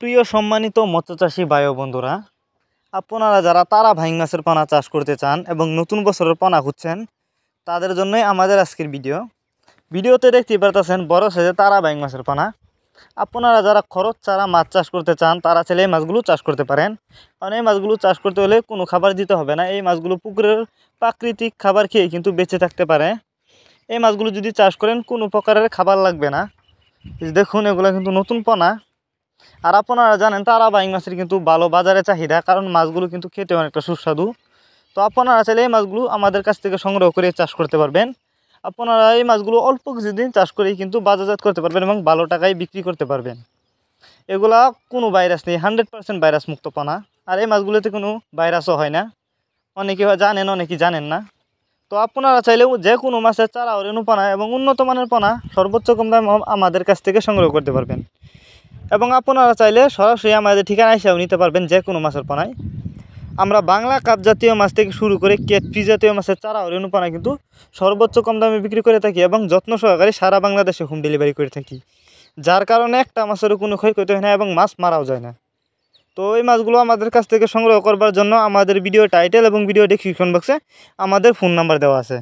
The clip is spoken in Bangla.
প্রিয় সম্মানিত মৎস্যচাষী ভাই ও বন্ধুরা, আপনারা যারা তারা ভাইং মাছের পোনা চাষ করতে চান এবং নতুন বছরের পোনা খুঁজছেন, তাদের জন্যই আমাদের আজকের ভিডিওতে দেখতে পারতেছেন বড় সাইজের তারা ভাইং মাছের পোনা। আপনারা যারা খরচ ছাড়া মাছ চাষ করতে চান তারা চাইলে এই মাছগুলো চাষ করতে পারেন। কারণ এই মাছগুলো চাষ করতে হলে কোনো খাবার দিতে হবে না। এই মাছগুলো পুকুরের প্রাকৃতিক খাবার খেয়ে কিন্তু বেঁচে থাকতে পারে। এই মাছগুলো যদি চাষ করেন কোনো প্রকারের খাবার লাগবে না। দেখুন, এগুলো কিন্তু নতুন পোনা। আর আপনারা জানেন তারা বাইং মাছের কিন্তু ভালো বাজারে চাহিদা, কারণ মাছগুলো কিন্তু খেতে অনেকটা সুস্বাদু। তো আপনারা চাইলে এই মাছগুলো আমাদের কাছ থেকে সংগ্রহ করে চাষ করতে পারবেন। আপনারা এই মাছগুলো অল্প কিছুদিন চাষ করেই কিন্তু বাজারজাত করতে পারবেন এবং ভালো টাকায় বিক্রি করতে পারবেন। এগুলা কোনো ভাইরাস নেই, 100% ভাইরাস মুক্ত পোনা। আর এই মাছগুলোতে কোনো ভাইরাসও হয় না। অনেকে জানেন, অনেকেই জানেন না। তো আপনারা চাইলেও যে কোনো মাছের চারা ও রেণু পোনা এবং উন্নত মানের পোনা সর্বোচ্চ কম দামে আমাদের কাছ থেকে সংগ্রহ করতে পারবেন। এবং আপনারা চাইলে সরাসরি আমাদের ঠিকানা এসেও নিতে পারবেন যে কোনো মাছের পোনায়। আমরা বাংলা কাপ জাতীয় মাছ থেকে শুরু করে ক্যাটফিশ জাতীয় মাছের চারা ও রেণু পোনা কিন্তু সর্বোচ্চ কম দামে বিক্রি করে থাকি এবং যত্ন সহকারে সারা বাংলাদেশে হোম ডেলিভারি করে থাকি, যার কারণে একটা মাছেরও কোনো ক্ষয়ক্ষতি হয় না এবং মাছ মারাও যায় না। তো এই মাছগুলো আমাদের কাছ থেকে সংগ্রহ করবার জন্য আমাদের ভিডিও টাইটেল এবং ভিডিও ডেসক্রিপশন বক্সে আমাদের ফোন নাম্বার দেওয়া আছে।